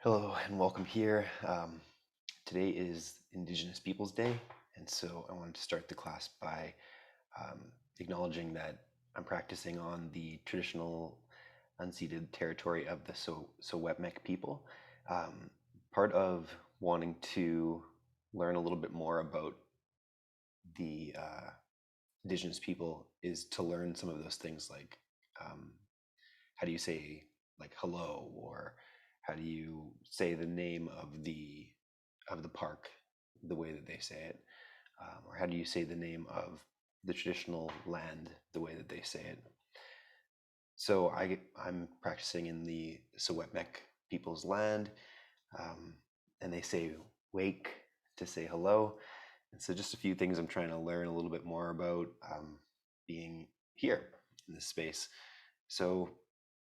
Hello and welcome here. Today is Indigenous Peoples Day, and so I wanted to start the class by um, acknowledging that I'm practicing on the traditional unceded territory of the Sowepmec people. Um, Part of wanting to learn a little bit more about the Indigenous people is to learn some of those things like um, how do you say like hello, or how do you say the name of the park the way that they say it, or how do you say the name of the traditional land the way that they say it. So I'm practicing in the Sowepmec people's land, um, and they say wake to say hello. And so just a few things I'm trying to learn a little bit more about being here in this space. So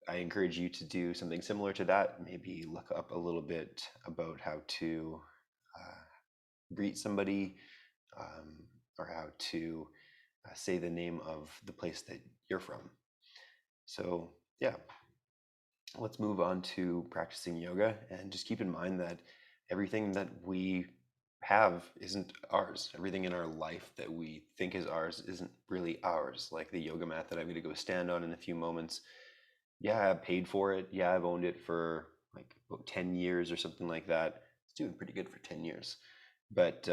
I encourage you to do something similar to that. Maybe look up a little bit about how to uh, greet somebody, um, or how to say the name of the place that you're from. So, yeah, let's move on to practicing yoga, and just keep in mind that everything that we have isn't ours. Everything in our life that we think is ours isn't really ours. Like the yoga mat that I'm going to go stand on in a few moments. Yeah, I paid for it. Yeah, I've owned it for like about 10 years or something like that. It's doing pretty good for 10 years. But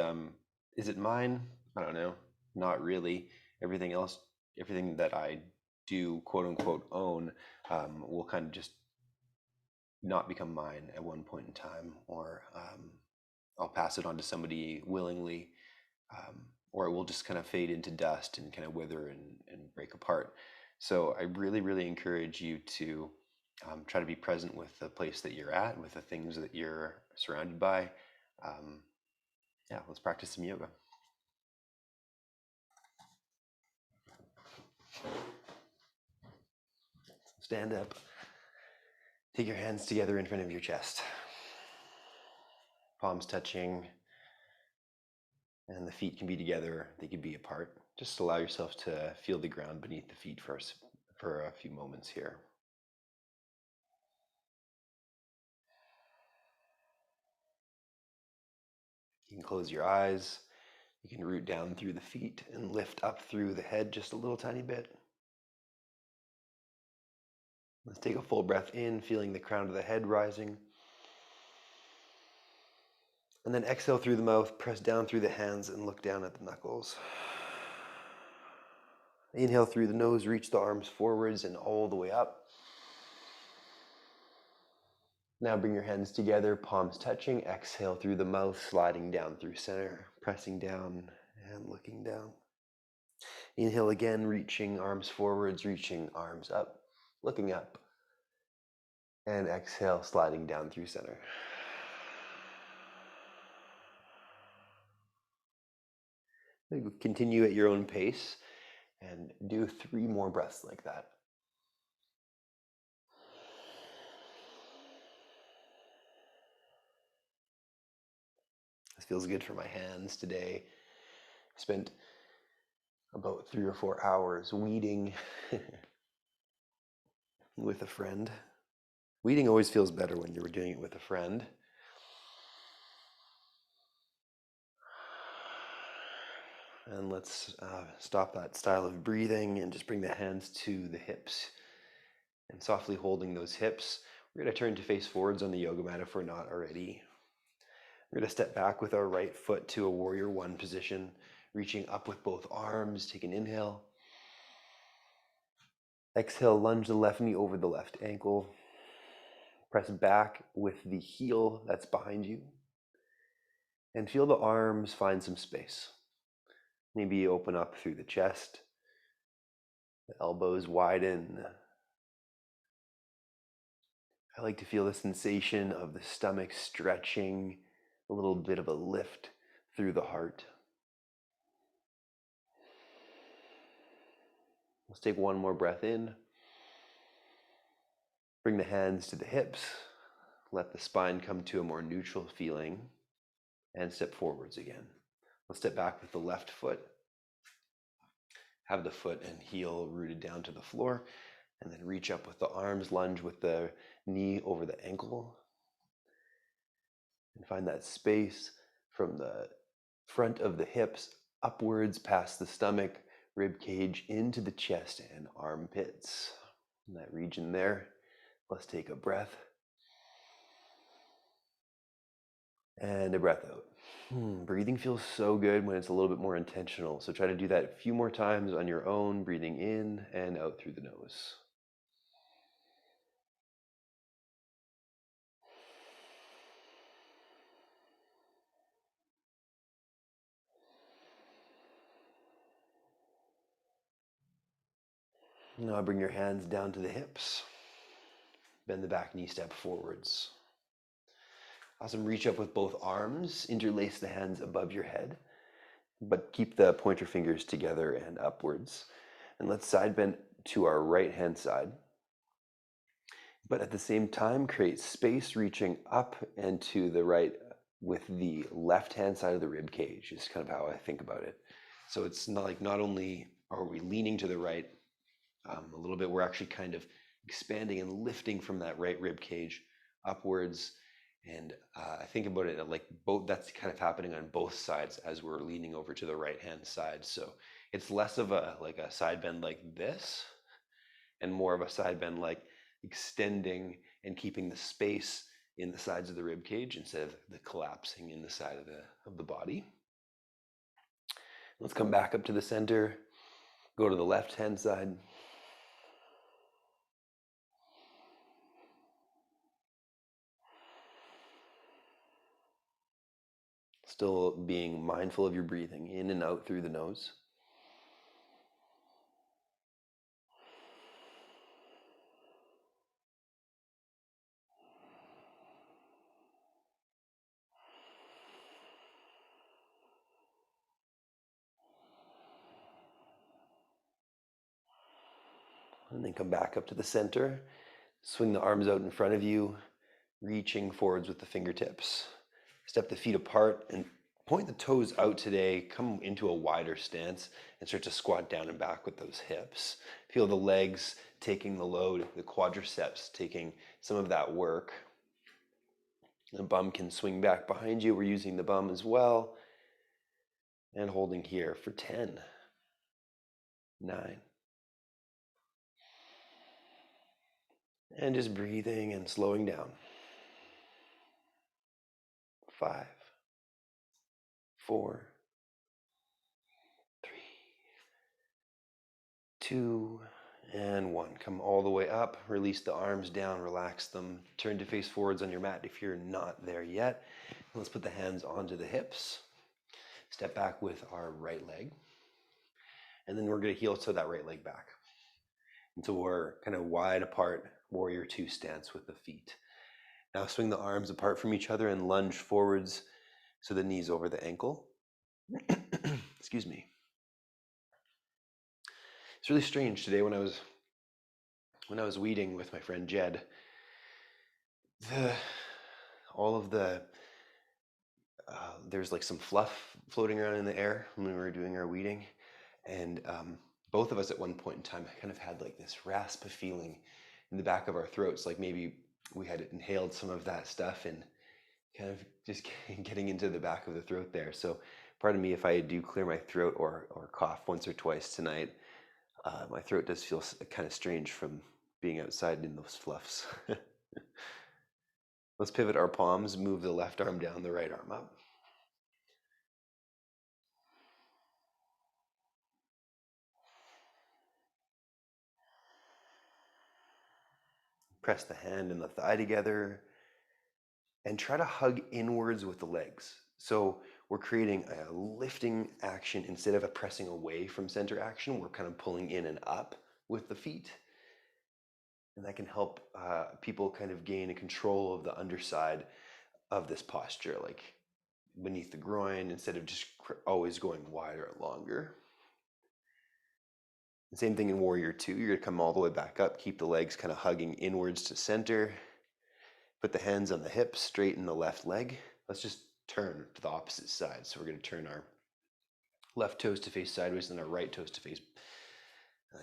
is it mine? I don't know. Not really. Everything else, everything that I do, quote unquote, own, will kind of just not become mine at one point in time, or I'll pass it on to somebody willingly, or it will just kind of fade into dust and kind of wither and break apart. So I really, really encourage you to try to be present with the place that you're at, with the things that you're surrounded by. Um, yeah, let's practice some yoga. Stand up. Take your hands together in front of your chest. Palms touching, and the feet can be together, they could be apart. Just allow yourself to feel the ground beneath the feet for a few moments here. You can close your eyes. You can root down through the feet and lift up through the head just a little tiny bit. Let's take a full breath in, feeling the crown of the head rising. And then exhale through the mouth, press down through the hands, and look down at the knuckles. Inhale through the nose, reach the arms forwards and all the way up. Now bring your hands together, palms touching. Exhale through the mouth, sliding down through center, pressing down and looking down. Inhale again, reaching arms forwards, reaching arms up, looking up. And exhale, sliding down through center. Continue at your own pace and do 3 more breaths like that. This feels good for my hands today. Spent about 3 or 4 hours weeding with a friend. Weeding always feels better when you're doing it with a friend. And let's stop that style of breathing and just bring the hands to the hips. And softly holding those hips, we're going to turn to face forwards on the yoga mat if we're not already. We're going to step back with our right foot to a warrior one position, reaching up with both arms. Take an inhale. Exhale, lunge the left knee over the left ankle. Press back with the heel that's behind you. And feel the arms find some space. Maybe open up through the chest. The elbows widen. I like to feel the sensation of the stomach stretching, a little bit of a lift through the heart. Let's take one more breath in. Bring the hands to the hips. Let the spine come to a more neutral feeling and step forwards again. Let's step back with the left foot. Have the foot and heel rooted down to the floor, and then reach up with the arms, lunge with the knee over the ankle. And find that space from the front of the hips upwards past the stomach, rib cage, into the chest and armpits. In that region there, let's take a breath. And a breath out. Breathing feels so good when it's a little bit more intentional. So try to do that a few more times on your own, breathing in and out through the nose. Now bring your hands down to the hips. Bend the back knee, step forwards. Awesome. Reach up with both arms. Interlace the hands above your head, but keep the pointer fingers together and upwards. And let's side bend to our right hand side. But at the same time, create space reaching up and to the right with the left hand side of the rib cage is kind of how I think about it. So it's not like not only are we leaning to the right a little bit, we're actually kind of expanding and lifting from that right rib cage upwards. And I think about it like both, that's kind of happening on both sides as we're leaning over to the right hand side. So it's less of a like a side bend like this and more of a side bend like extending and keeping the space in the sides of the rib cage instead of the collapsing in the side of the body. Let's come back up to the center, go to the left hand side. Still being mindful of your breathing in and out through the nose. And then come back up to the center. Swing the arms out in front of you, reaching forwards with the fingertips. Step the feet apart and point the toes out today. Come into a wider stance and start to squat down and back with those hips. Feel the legs taking the load, the quadriceps taking some of that work. The bum can swing back behind you. We're using the bum as well. And holding here for 10, 9. And just breathing and slowing down. 5, 4, 3, 2, and 1. Come all the way up. Release the arms down. Relax them. Turn to face forwards on your mat if you're not there yet. Let's put the hands onto the hips. Step back with our right leg. And then we're going to heel toe that right leg back. Until we're kind of wide apart, warrior 2 stance with the feet. Now swing the arms apart from each other and lunge forwards so the knees over the ankle. Excuse me. It's really strange today when I was weeding with my friend Jed. All of the there's like some fluff floating around in the air when we were doing our weeding, and both of us at one point in time kind of had like this rasp feeling in the back of our throats, like maybe we had inhaled some of that stuff and kind of just getting into the back of the throat there. So pardon me if I do clear my throat or cough once or twice tonight. My throat does feel kind of strange from being outside in those fluffs. Let's pivot our palms, move the left arm down, the right arm up. Press the hand and the thigh together and try to hug inwards with the legs. So we're creating a lifting action instead of a pressing away from center action. We're kind of pulling in and up with the feet. And that can help people kind of gain a control of the underside of this posture, like beneath the groin, instead of just always going wider or longer. The same thing in warrior 2. You're going to come all the way back up, keep the legs kind of hugging inwards to center. Put the hands on the hips, straighten the left leg. Let's just turn to the opposite side. So we're going to turn our left toes to face sideways and our right toes to face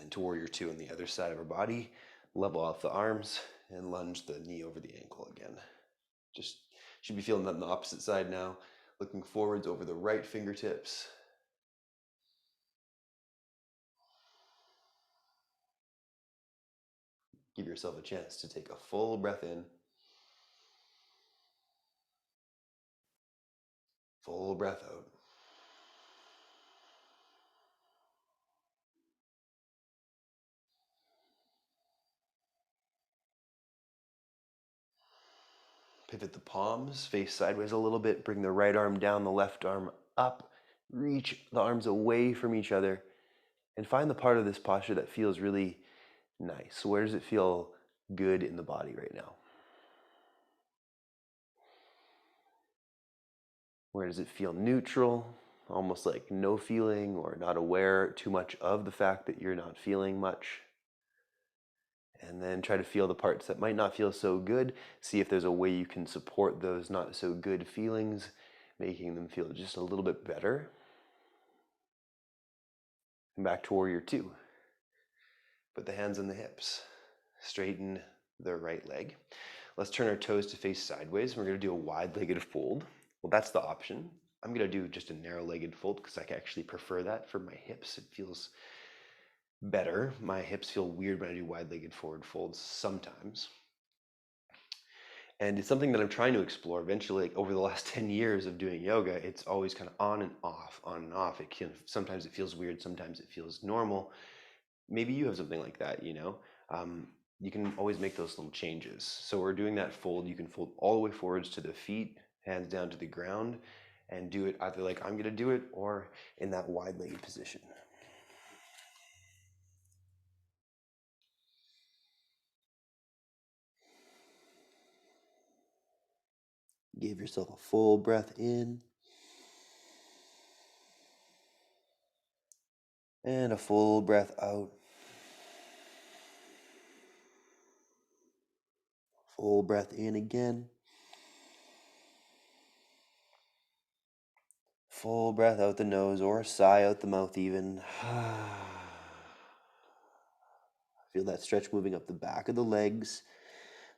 into warrior 2 on the other side of our body. Level off the arms and lunge the knee over the ankle again. Just should be feeling that on the opposite side now. Looking forwards over the right fingertips. Give yourself a chance to take a full breath in. Full breath out. Pivot the palms, face sideways a little bit. Bring the right arm down, the left arm up. Reach the arms away from each other. And find the part of this posture that feels really nice. Where does it feel good in the body right now? Where does it feel neutral? Almost like no feeling or not aware too much of the fact that you're not feeling much. And then try to feel the parts that might not feel so good. See if there's a way you can support those not so good feelings, making them feel just a little bit better. And back to warrior two. Put the hands on the hips. Straighten the right leg. Let's turn our toes to face sideways. We're going to do a wide-legged fold. Well, that's the option. I'm going to do just a narrow-legged fold because I actually prefer that for my hips. It feels better. My hips feel weird when I do wide-legged forward folds sometimes. And it's something that I'm trying to explore eventually. Like over the last 10 years of doing yoga, it's always kind of on and off, on and off. Sometimes it feels weird, sometimes it feels normal. Maybe you have something like that, you know? You can always make those little changes. So we're doing that fold. You can fold all the way forwards to the feet, hands down to the ground, and do it either like I'm gonna do it or in that wide-legged position. Give yourself a full breath in and a full breath out. Full breath in again. Full breath out the nose or a sigh out the mouth even. Feel that stretch moving up the back of the legs.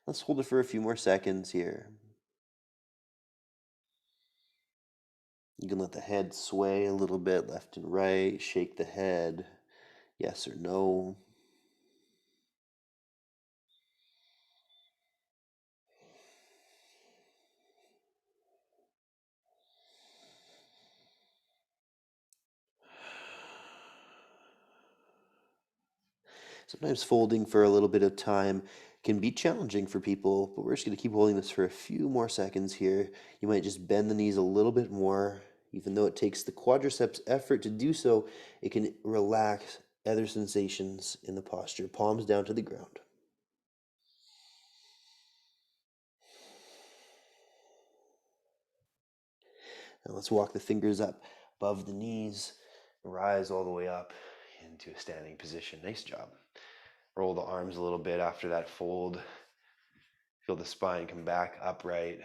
Let's hold it for a few more seconds here. You can let the head sway a little bit left and right. Shake the head, yes or no. Sometimes folding for a little bit of time can be challenging for people, but we're just going to keep holding this for a few more seconds here. You might just bend the knees a little bit more. Even though it takes the quadriceps effort to do so, it can relax other sensations in the posture. Palms down to the ground. Now let's walk the fingers up above the knees, rise all the way up into a standing position. Nice job. Roll the arms a little bit after that fold. Feel the spine come back upright.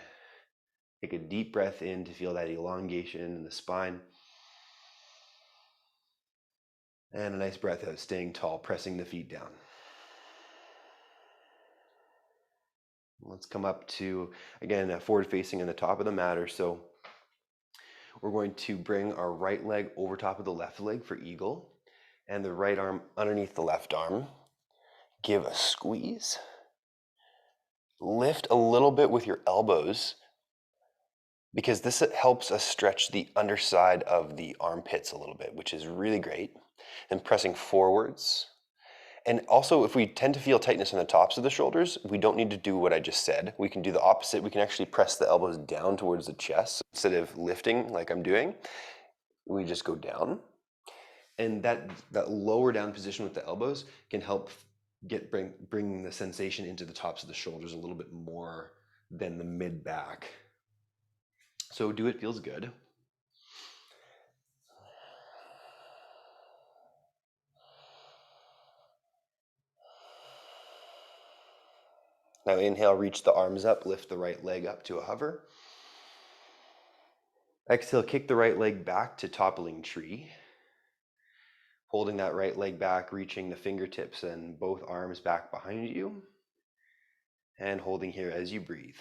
Take a deep breath in to feel that elongation in the spine. And a nice breath out, staying tall, pressing the feet down. Let's come up to, again, forward facing on the top of the mat. So we're going to bring our right leg over top of the left leg for eagle and the right arm underneath the left arm. Give a squeeze. Lift a little bit with your elbows because this helps us stretch the underside of the armpits a little bit, which is really great. And pressing forwards. And also, if we tend to feel tightness in the tops of the shoulders, we don't need to do what I just said. We can do the opposite. We can actually press the elbows down towards the chest instead of lifting like I'm doing. We just go down. And that lower down position with the elbows can help bring the sensation into the tops of the shoulders a little bit more than the mid back. So do it feels good. Now inhale, reach the arms up, lift the right leg up to a hover. Exhale, kick the right leg back to toppling tree. Holding that right leg back, reaching the fingertips and both arms back behind you. And holding here as you breathe.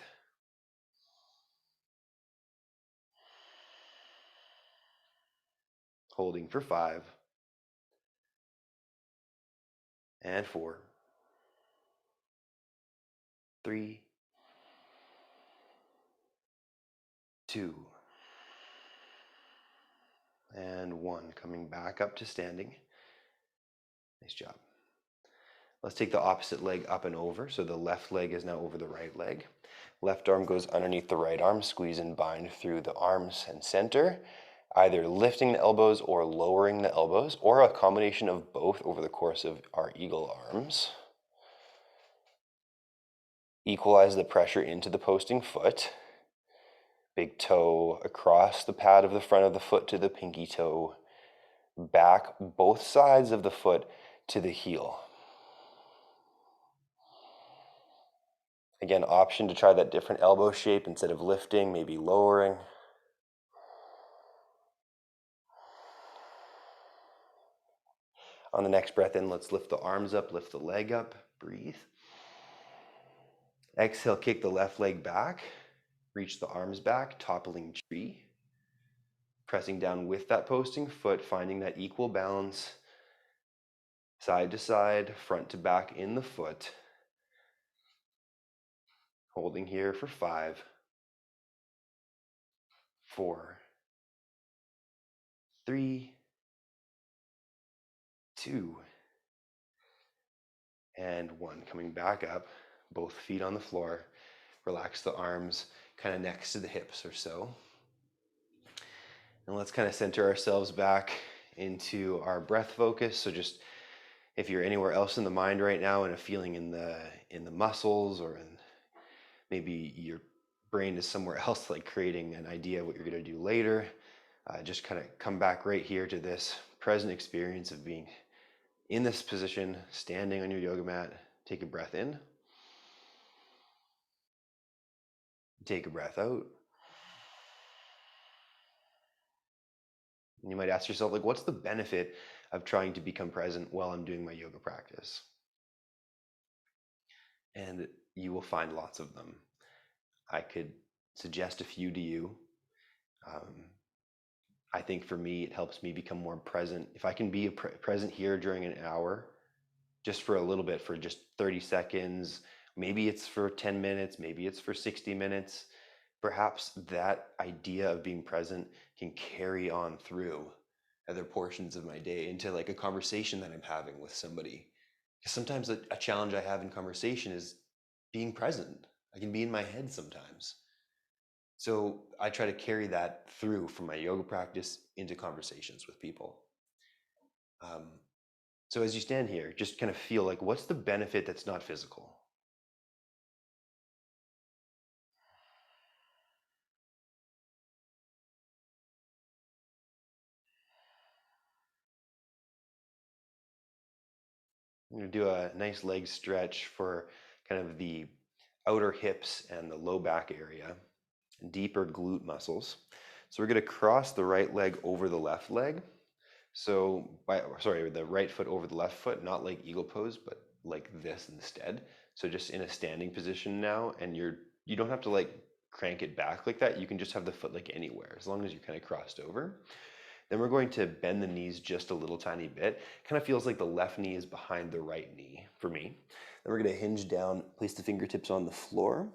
Holding for 5 and 4, 3, 2, and 1. Coming back up to standing. Nice job. Let's take the opposite leg up and over. So the left leg is now over the right leg. Left arm goes underneath the right arm. Squeeze and bind through the arms and center, either lifting the elbows or lowering the elbows, or a combination of both over the course of our eagle arms. Equalize the pressure into the posting foot. Big toe across the pad of the front of the foot to the pinky toe. Back both sides of the foot to the heel. Again, option to try that different elbow shape instead of lifting, maybe lowering. On the next breath in, let's lift the arms up, lift the leg up, breathe. Exhale, kick the left leg back, reach the arms back, toppling tree. Pressing down with that posting foot, finding that equal balance, side to side, front to back in the foot. Holding here for 5, 4, 3, 2, and 1. Coming back up, both feet on the floor. Relax the arms kind of next to the hips or so. And let's kind of center ourselves back into our breath focus. So just if you're anywhere else in the mind right now and a feeling in the muscles, or in maybe your brain is somewhere else, like creating an idea of what you're going to do later, just kind of come back right here to this present experience of being in this position, standing on your yoga mat. Take a breath in. Take a breath out. And you might ask yourself, like, what's the benefit of trying to become present while I'm doing my yoga practice? And you will find lots of them. I could suggest a few to you. I think for me, it helps me become more present. If I can be present here during an hour, just for a little bit, for just 30 seconds, maybe it's for 10 minutes, maybe it's for 60 minutes, perhaps that idea of being present can carry on through other portions of my day into like a conversation that I'm having with somebody. Because sometimes a challenge I have in conversation is being present. I can be in my head sometimes. So I try to carry that through from my yoga practice into conversations with people. So as you stand here, just kind of feel like, what's the benefit that's not physical? I'm going to do a nice leg stretch for kind of the outer hips and the low back area, deeper glute muscles. So we're going to cross the right leg over the left leg. So, the right foot over the left foot, not like eagle pose, but like this instead. So just in a standing position now, and you don't have to like crank it back like that. You can just have the foot like anywhere, as long as you kind of crossed over. Then we're going to bend the knees just a little tiny bit. Kind of feels like the left knee is behind the right knee for me. Then we're going to hinge down, place the fingertips on the floor,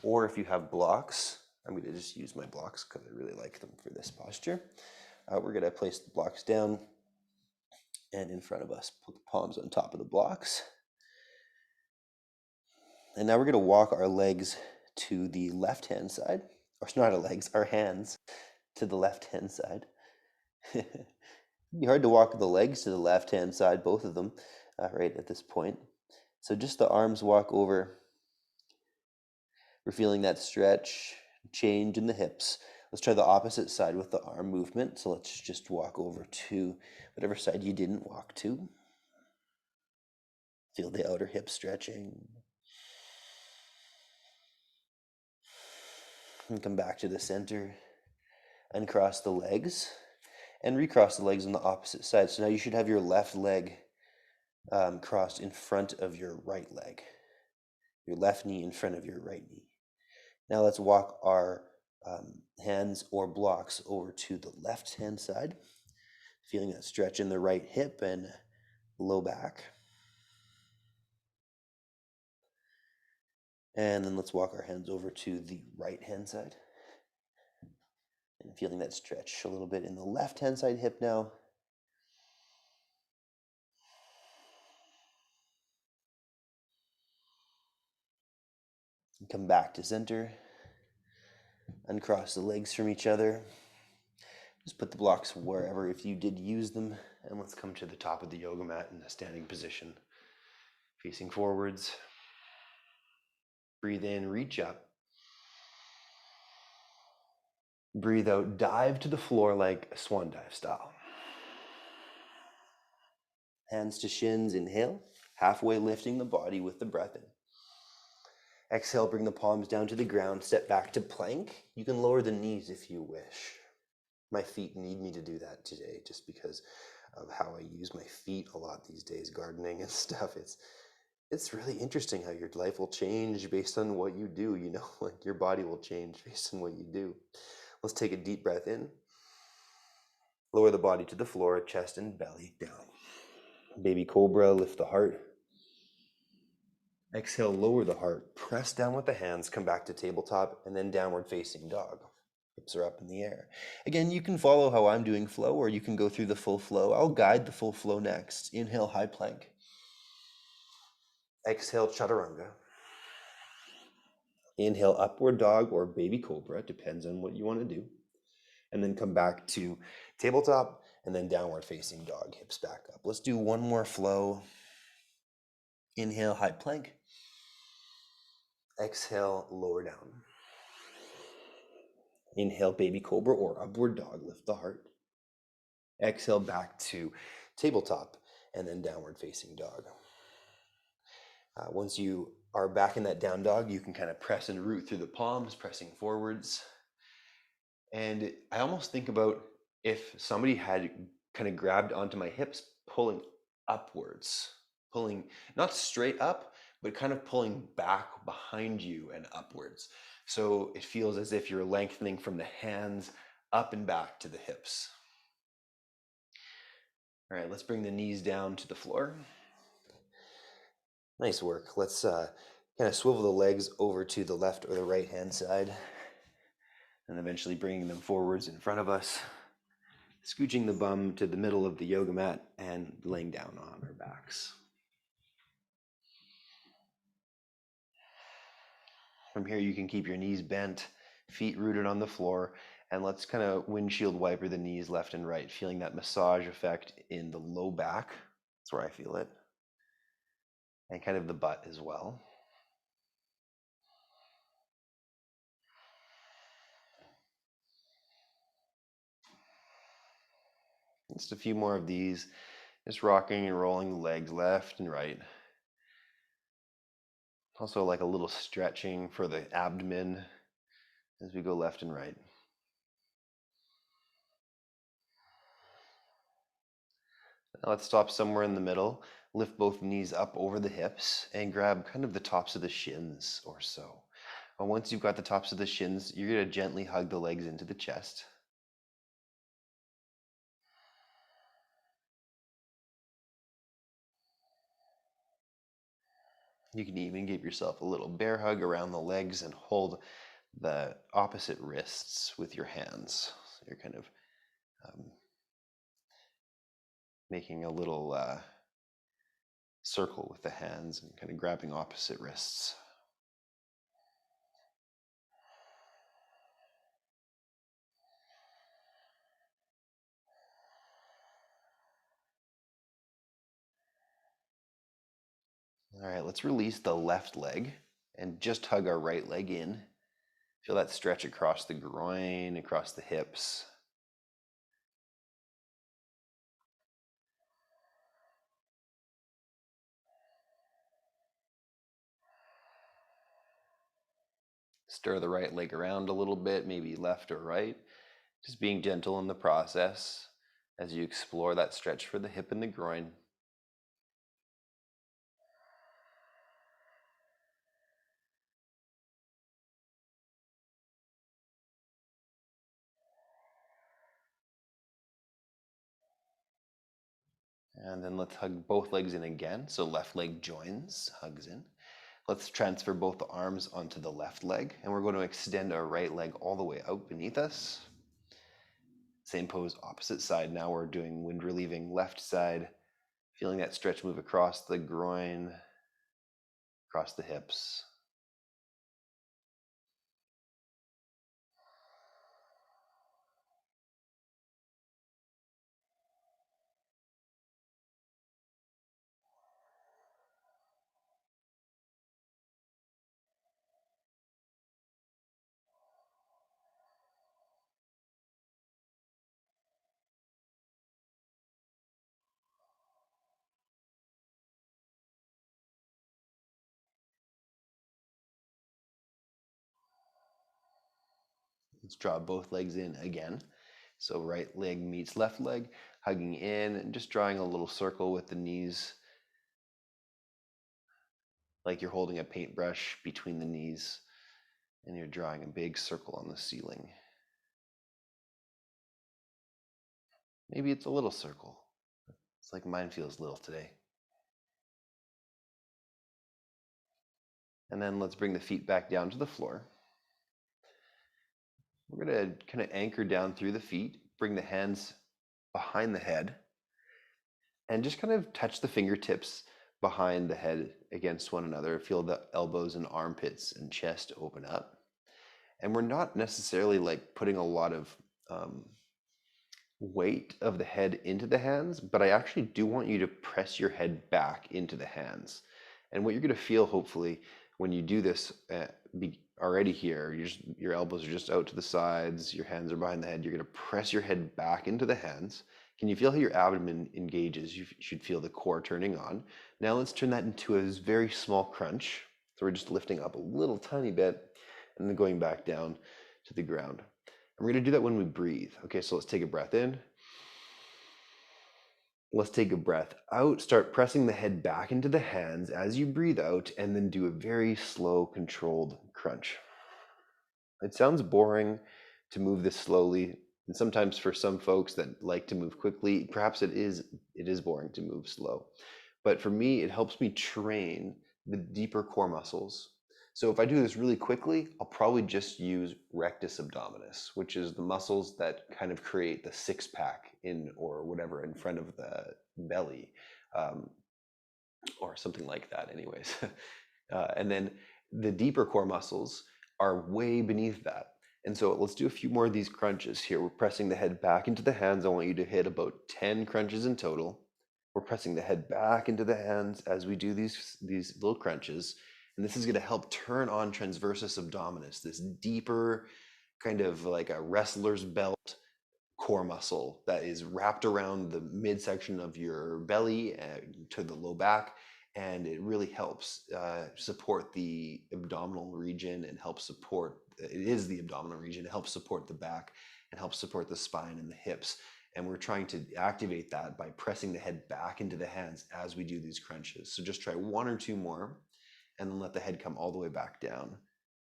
or if you have blocks, I'm going to just use my blocks because I really like them for this posture. We're going to place the blocks down and in front of us, put the palms on top of the blocks. And now we're going to walk our legs to the left-hand side, or not our legs, our hands to the left-hand side. It'd be hard to walk the legs to the left-hand side, both of them, right at this point. So just the arms walk over. We're feeling that stretch, change in the hips. Let's try the opposite side with the arm movement. So let's just walk over to whatever side you didn't walk to. Feel the outer hip stretching. And come back to the center. Uncross the legs and recross the legs on the opposite side. So now you should have your left leg crossed in front of your right leg. Your left knee in front of your right knee. Now let's walk our hands or blocks over to the left-hand side. Feeling that stretch in the right hip and low back. And then let's walk our hands over to the right hand side. And feeling that stretch a little bit in the left hand side hip now. And come back to center. Uncross the legs from each other. Just put the blocks wherever if you did use them. And let's come to the top of the yoga mat in a standing position. Facing forwards. Breathe in, reach up. Breathe out, dive to the floor like a swan dive style. Hands to shins, inhale. Halfway lifting the body with the breath in. Exhale, bring the palms down to the ground. Step back to plank. You can lower the knees if you wish. My feet need me to do that today just because of how I use my feet a lot these days, gardening and stuff. It's really interesting how your life will change based on what you do, you know, like your body will change based on what you do. Let's take a deep breath in. Lower the body to the floor, chest and belly down. Baby cobra, lift the heart. Exhale, lower the heart. Press down with the hands, come back to tabletop, and then downward facing dog. Hips are up in the air. Again, you can follow how I'm doing flow, or you can go through the full flow. I'll guide the full flow next. Inhale, high plank. Exhale, chaturanga. Inhale, upward dog or baby cobra, depends on what you want to do. And then come back to tabletop and then downward facing dog, hips back up. Let's do one more flow. Inhale, high plank. Exhale, lower down. Inhale, baby cobra or upward dog, lift the heart. Exhale, back to tabletop and then downward facing dog. Once you are back in that down dog, you can kind of press and root through the palms, pressing forwards. And I almost think about if somebody had kind of grabbed onto my hips, pulling upwards, pulling not straight up, but kind of pulling back behind you and upwards. So it feels as if you're lengthening from the hands up and back to the hips. All right, let's bring the knees down to the floor. Nice work. Let's kind of swivel the legs over to the left or the right hand side. And eventually bringing them forwards in front of us, scooching the bum to the middle of the yoga mat and laying down on our backs. From here, you can keep your knees bent, feet rooted on the floor, and let's kind of windshield wiper the knees left and right, feeling that massage effect in the low back. That's where I feel it. And kind of the butt as well. Just a few more of these, just rocking and rolling the legs left and right. Also like a little stretching for the abdomen as we go left and right. Now let's stop somewhere in the middle. Lift both knees up over the hips and grab kind of the tops of the shins or so. And once you've got the tops of the shins, you're going to gently hug the legs into the chest. You can even give yourself a little bear hug around the legs and hold the opposite wrists with your hands. So you're kind of making a little circle with the hands and kind of grabbing opposite wrists. All right, let's release the left leg and just hug our right leg in. Feel that stretch across the groin, across the hips. Stir the right leg around a little bit, maybe left or right. Just being gentle in the process as you explore that stretch for the hip and the groin. And then let's hug both legs in again. So left leg joins, hugs in. Let's transfer both the arms onto the left leg, and we're going to extend our right leg all the way out beneath us. Same pose, opposite side. Now we're doing wind relieving left side, feeling that stretch move across the groin, across the hips. Let's draw both legs in again. So right leg meets left leg, hugging in and just drawing a little circle with the knees, like you're holding a paintbrush between the knees and you're drawing a big circle on the ceiling. Maybe it's a little circle. It's like mine feels little today. And then let's bring the feet back down to the floor. We're going to kind of anchor down through the feet, bring the hands behind the head, and just kind of touch the fingertips behind the head against one another. Feel the elbows and armpits and chest open up. And we're not necessarily like putting a lot of weight of the head into the hands, but I actually do want you to press your head back into the hands. And what you're going to feel, hopefully, when you do this already here, your elbows are just out to the sides, your hands are behind the head, you're going to press your head back into the hands. Can you feel how your abdomen engages? You should feel the core turning on. Now let's turn that into a very small crunch. So we're just lifting up a little tiny bit and then going back down to the ground. And we're going to do that when we breathe. Okay, so let's take a breath in. Let's take a breath out. Start pressing the head back into the hands as you breathe out, and then do a very slow, controlled crunch. It sounds boring to move this slowly, and sometimes for some folks that like to move quickly, perhaps it is boring to move slow. But for me, it helps me train the deeper core muscles. So if I do this really quickly, I'll probably just use rectus abdominis, which is the muscles that kind of create the six pack in or whatever in front of the belly, or something like that anyways. And then the deeper core muscles are way beneath that. And so let's do a few more of these crunches here. We're pressing the head back into the hands. I want you to hit about 10 crunches in total. We're pressing the head back into the hands as we do these little crunches. And this is going to help turn on transversus abdominis, this deeper kind of like a wrestler's belt core muscle that is wrapped around the midsection of your belly to the low back. And it really helps support the abdominal region and helps support, it is the abdominal region, it helps support the back and helps support the spine and the hips. And we're trying to activate that by pressing the head back into the hands as we do these crunches. So just try one or two more and then let the head come all the way back down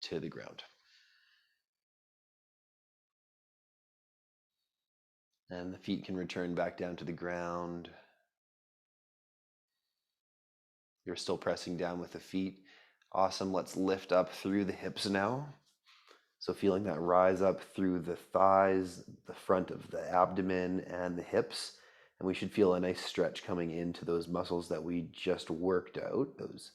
to the ground. And the feet can return back down to the ground. You're still pressing down with the feet. Awesome. Let's lift up through the hips now. So feeling that rise up through the thighs, the front of the abdomen, and the hips. And we should feel a nice stretch coming into those muscles that we just worked out, those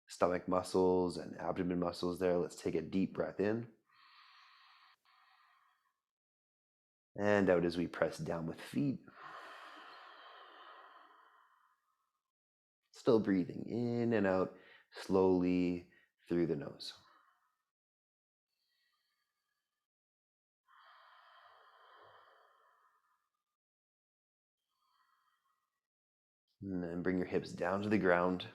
stomach muscles and abdomen muscles there. Let's take a deep breath in. And out as we press down with feet. Still breathing in and out slowly through the nose. And then bring your hips down to the ground.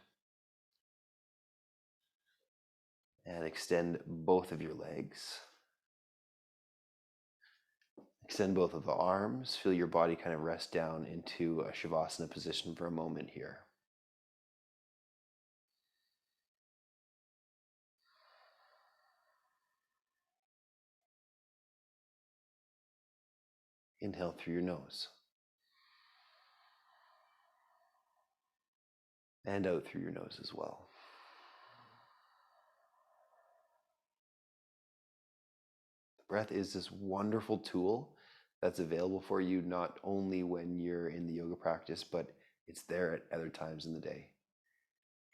And extend both of your legs. Extend both of the arms. Feel your body kind of rest down into a Shavasana position for a moment here. Inhale through your nose. and out through your nose as well. The breath is this wonderful tool that's available for you not only when you're in the yoga practice, but it's there at other times in the day.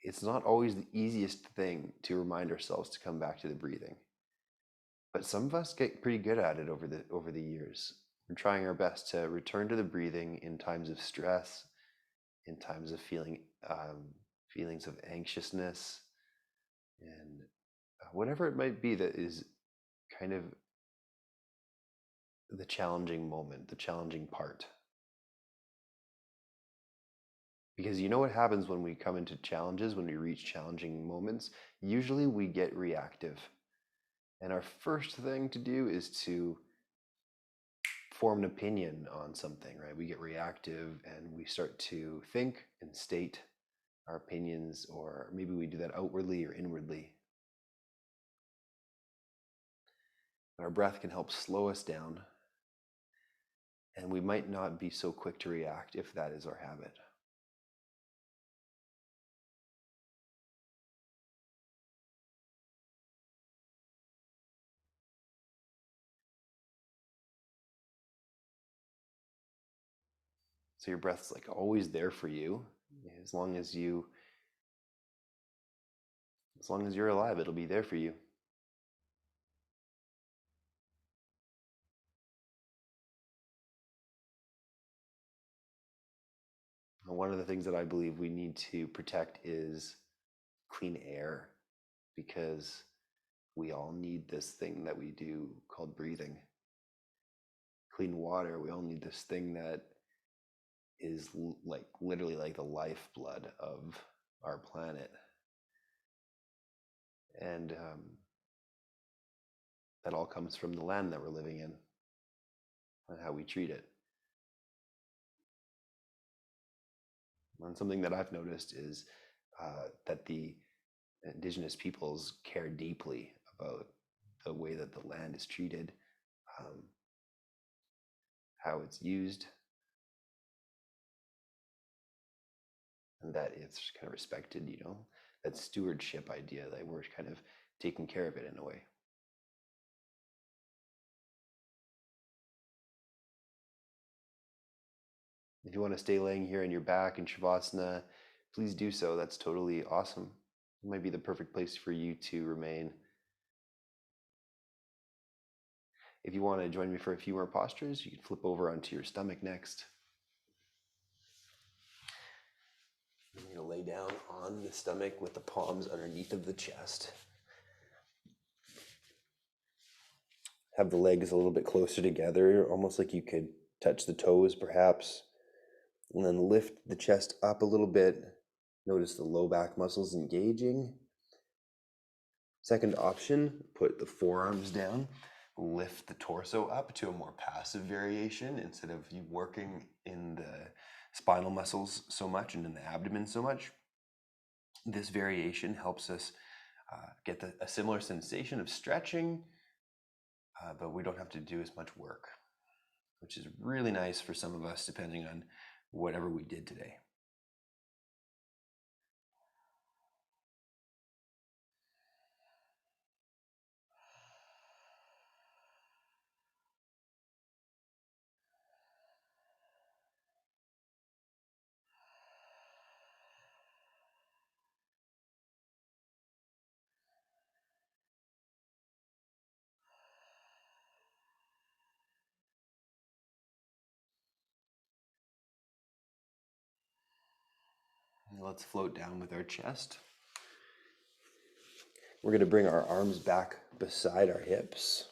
It's not always the easiest thing to remind ourselves to come back to the breathing, but some of us get pretty good at it over the years. We're trying our best to return to the breathing in times of stress, in times of feelings of anxiousness, and whatever it might be that is kind of the challenging moment, the challenging part. Because you know what happens when we come into challenges, when we reach challenging moments? Usually we get reactive. And our first thing to do is to form an opinion on something, right? We get reactive and we start to think and state our opinions, or maybe we do that outwardly or inwardly. Our breath can help slow us down, and we might not be so quick to react if that is our habit. So your breath's like always there for you. As long as you're alive, it'll be there for you. And one of the things that I believe we need to protect is clean air, because we all need this thing that we do called breathing. Clean water, we all need this thing that is like literally like the lifeblood of our planet. And that all comes from the land that we're living in and how we treat it. And something that I've noticed is that the indigenous peoples care deeply about the way that the land is treated, how it's used, and that it's kind of respected, that stewardship idea, that we're kind of taking care of it in a way. If you want to stay laying here on your back in Shavasana, please do so. That's totally awesome. It might be the perfect place for you to remain. If you want to join me for a few more postures, you can flip over onto your stomach next. I'm going to lay down on the stomach with the palms underneath of the chest. Have the legs a little bit closer together, almost like you could touch the toes perhaps. And then lift the chest up a little bit. Notice the low back muscles engaging. Second option, put the forearms down. Lift the torso up to a more passive variation instead of you working in the spinal muscles so much and in the abdomen so much. This variation helps us get a similar sensation of stretching, but we don't have to do as much work, which is really nice for some of us depending on whatever we did today. Let's float down with our chest. We're going to bring our arms back beside our hips.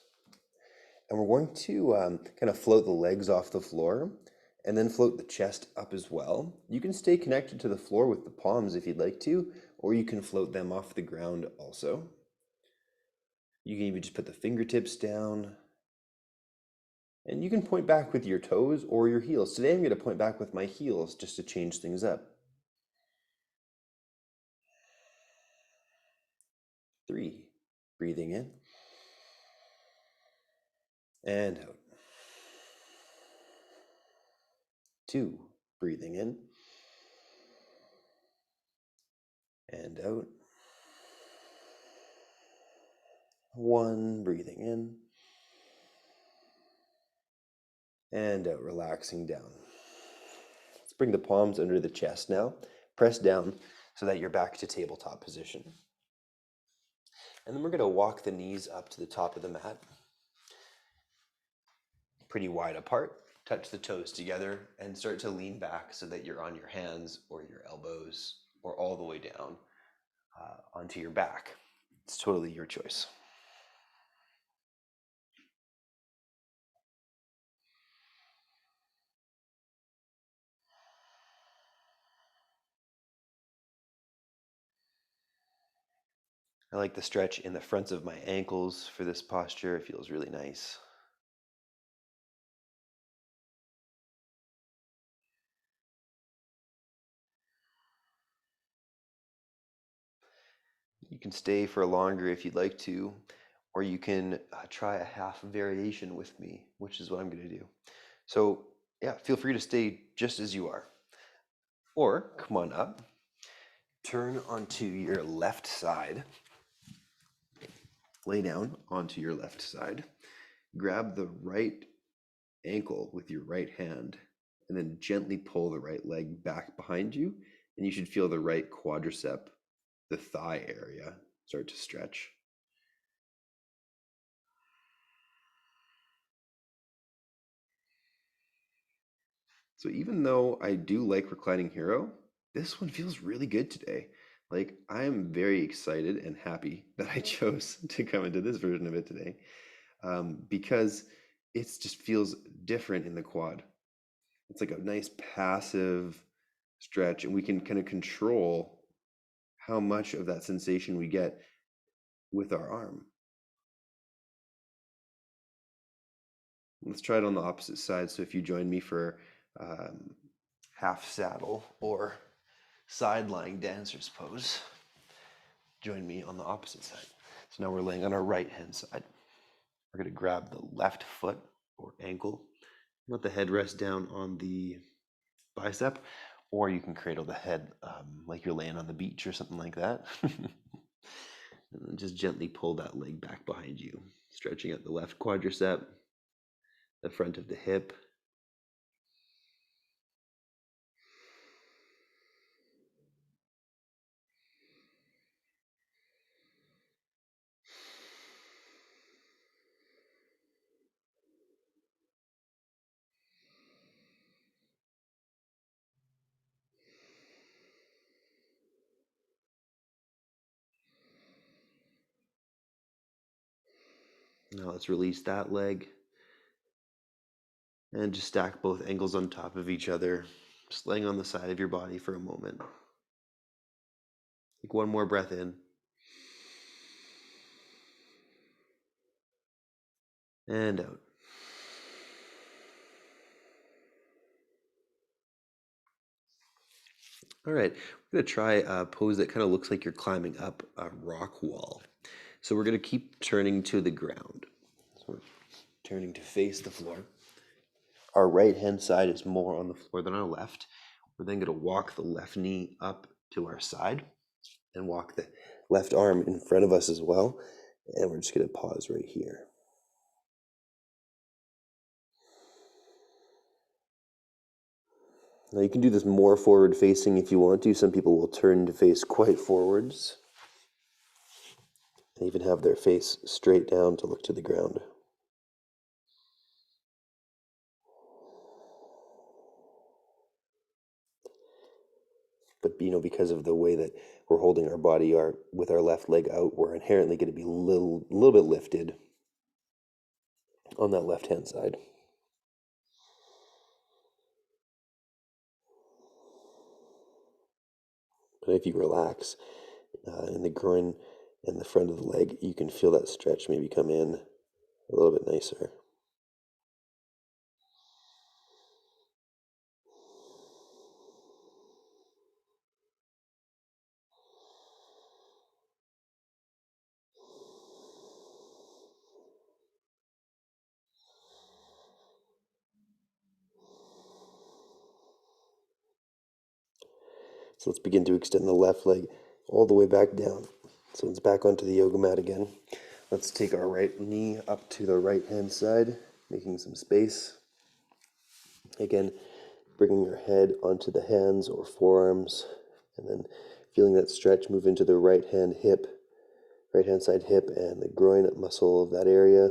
And we're going to kind of float the legs off the floor and then float the chest up as well. You can stay connected to the floor with the palms if you'd like to, or you can float them off the ground also. You can even just put the fingertips down. And you can point back with your toes or your heels. Today I'm going to point back with my heels just to change things up. 3, breathing in and out. 2, breathing in and out. 1, breathing in, and out, relaxing down. Let's bring the palms under the chest now. Press down so that you're back to tabletop position. And then we're going to walk the knees up to the top of the mat, pretty wide apart. Touch the toes together and start to lean back so that you're on your hands or your elbows or all the way down onto your back. It's totally your choice. I like the stretch in the fronts of my ankles for this posture. It feels really nice. You can stay for longer if you'd like to, or you can try a half variation with me, which is what I'm going to do. So yeah, feel free to stay just as you are. Or come on up, turn onto your left side, lay down onto your left side, grab the right ankle with your right hand, and then gently pull the right leg back behind you, and you should feel the right quadricep, the thigh area, start to stretch. So even though I do like reclining hero, this one feels really good today. Like, I'm very excited and happy that I chose to come into this version of it today, because it just feels different in the quad. It's like a nice passive stretch, and we can kind of control how much of that sensation we get with our arm. Let's try it on the opposite side. So if you join me for half saddle or side lying dancer's pose, join me on the opposite side. So now we're laying on our right hand side. We're going to grab the left foot or ankle. Let the head rest down on the bicep, or you can cradle the head like you're laying on the beach or something like that. And then just gently pull that leg back behind you, stretching out the left quadricep, the front of the hip. Now let's release that leg and just stack both ankles on top of each other, just laying on the side of your body for a moment. Take one more breath in. And out. All right, we're going to try a pose that kind of looks like you're climbing up a rock wall. So we're going to keep turning to the ground. So we're turning to face the floor. Our right hand side is more on the floor than our left. We're then going to walk the left knee up to our side and walk the left arm in front of us as well. And we're just going to pause right here. Now you can do this more forward facing if you want to. Some people will turn to face quite forwards and even have their face straight down to look to the ground. But because of the way that we're holding our body with our left leg out, we're inherently going to be a little bit lifted on that left hand side. But if you relax in the groin and the front of the leg, you can feel that stretch maybe come in a little bit nicer. So let's begin to extend the left leg all the way back down. So it's back onto the yoga mat again. Let's take our right knee up to the right hand side, making some space. Again, bringing your head onto the hands or forearms, and then feeling that stretch move into the right hand side hip, and the groin muscle of that area.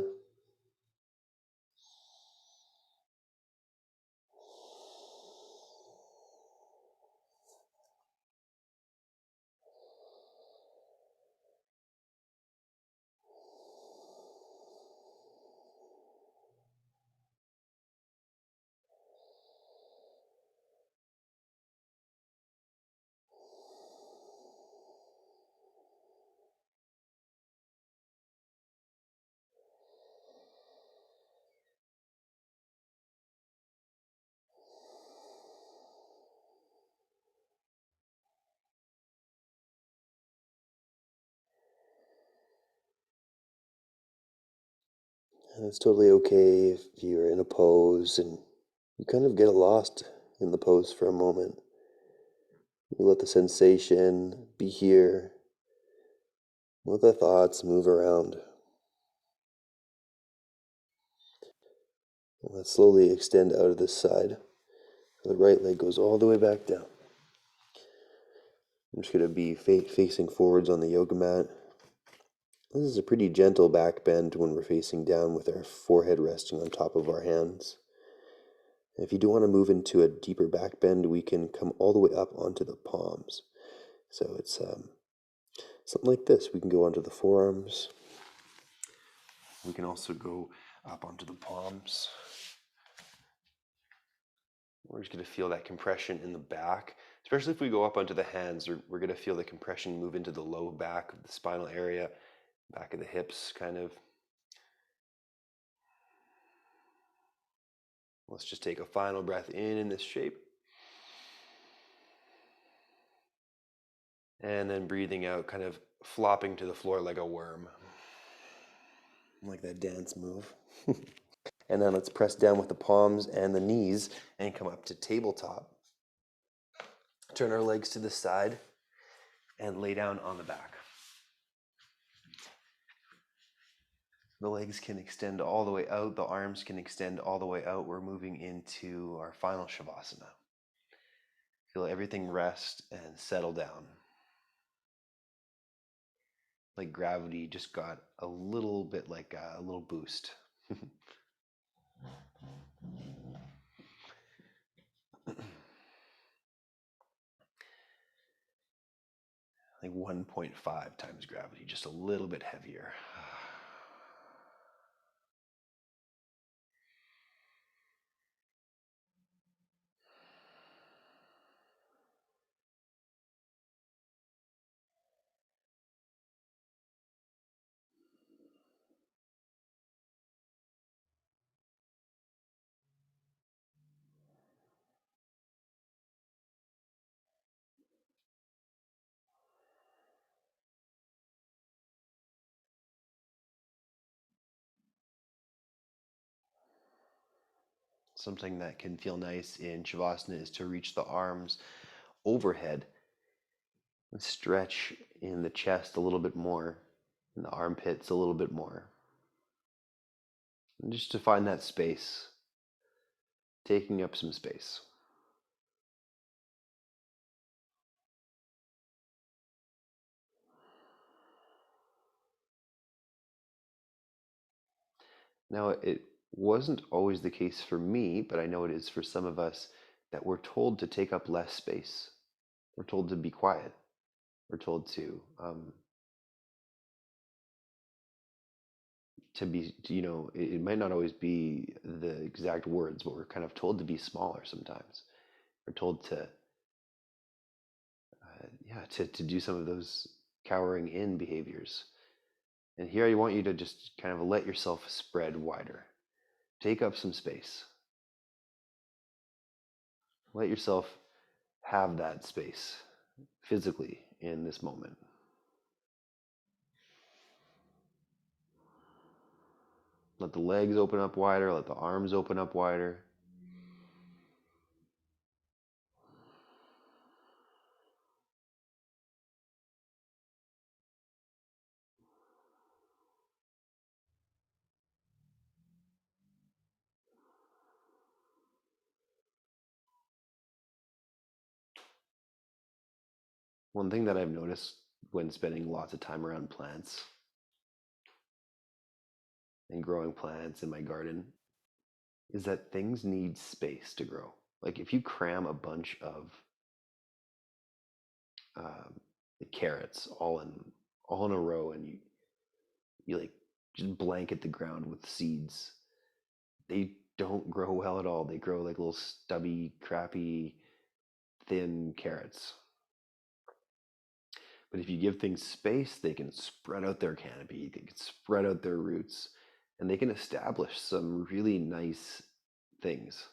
And it's totally okay if you're in a pose and you kind of get lost in the pose for a moment. You let the sensation be here. Let the thoughts move around. And let's slowly extend out of this side. The right leg goes all the way back down. I'm just going to be facing forwards on the yoga mat. This is a pretty gentle back bend when we're facing down with our forehead resting on top of our hands. And if you do want to move into a deeper back bend, we can come all the way up onto the palms. So it's something like this. We can go onto the forearms. We can also go up onto the palms. We're just going to feel that compression in the back, especially if we go up onto the hands. We're going to feel the compression move into the low back of the spinal area, back of the hips, kind of. Let's just take a final breath in this shape. And then breathing out, kind of flopping to the floor like a worm. Like that dance move. And then let's press down with the palms and the knees and come up to tabletop. Turn our legs to the side and lay down on the back. The legs can extend all the way out. The arms can extend all the way out. We're moving into our final Shavasana. Feel everything rest and settle down. Like gravity just got a little bit like a little boost. Like 1.5 times gravity, just a little bit heavier. Something that can feel nice in Shavasana is to reach the arms overhead and stretch in the chest a little bit more, in the armpits a little bit more. And just to find that space, taking up some space. Now, it wasn't always the case for me, but I know it is for some of us, that we're told to take up less space. We're told to be quiet. We're told to be, it might not always be the exact words, but we're kind of told to be smaller sometimes. We're told to, to do some of those cowering in behaviors. And here I want you to just kind of let yourself spread wider. Take up some space. Let yourself have that space physically in this moment. Let the legs open up wider, let the arms open up wider. One thing that I've noticed when spending lots of time around plants and growing plants in my garden is that things need space to grow. Like if you cram a bunch of um, carrots all in a row, and you like just blanket the ground with seeds, they don't grow well at all. They grow like little stubby, crappy, thin carrots. But if you give things space, they can spread out their canopy, they can spread out their roots, and they can establish some really nice things.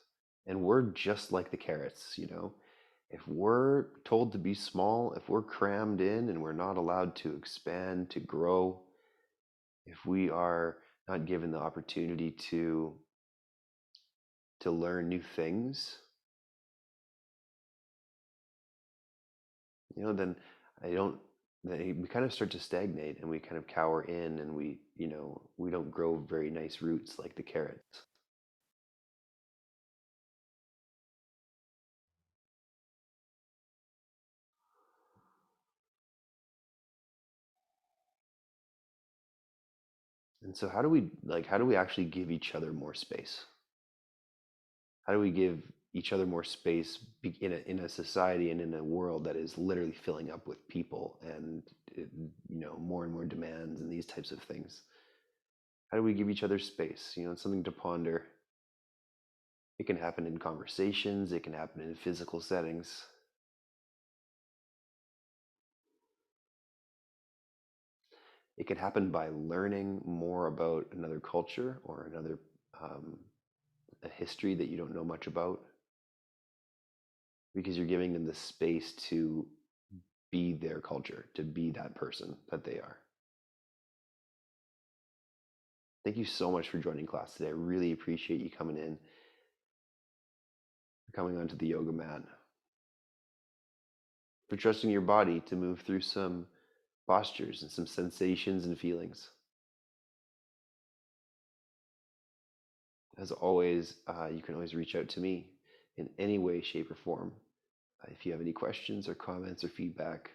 And we're just like the carrots, you know? If we're told to be small, if we're crammed in and we're not allowed to expand, to grow, if we are not given the opportunity to learn new things, then I don't. We kind of start to stagnate, and we kind of cower in, and we don't grow very nice roots like the carrots. And so, how do we actually give each other more space? How do we give each other more space in a society and in a world that is literally filling up with people and more and more demands and these types of things? How do we give each other space? It's something to ponder. It can happen in conversations, it can happen in physical settings. It can happen by learning more about another culture or another um, a history that you don't know much about, because you're giving them the space to be their culture, to be that person that they are. Thank you so much for joining class today. I really appreciate you coming onto the yoga mat, for trusting your body to move through some postures and some sensations and feelings. As always, you can always reach out to me in any way, shape, or form. If you have any questions or comments or feedback,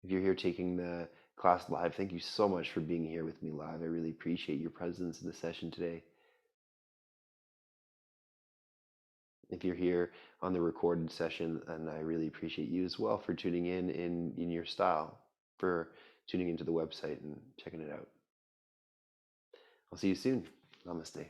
if you're here taking the class live, thank you so much for being here with me live. I really appreciate your presence in the session today. If you're here on the recorded session, and I really appreciate you as well for tuning in your style, for tuning into the website and checking it out. I'll see you soon. Namaste.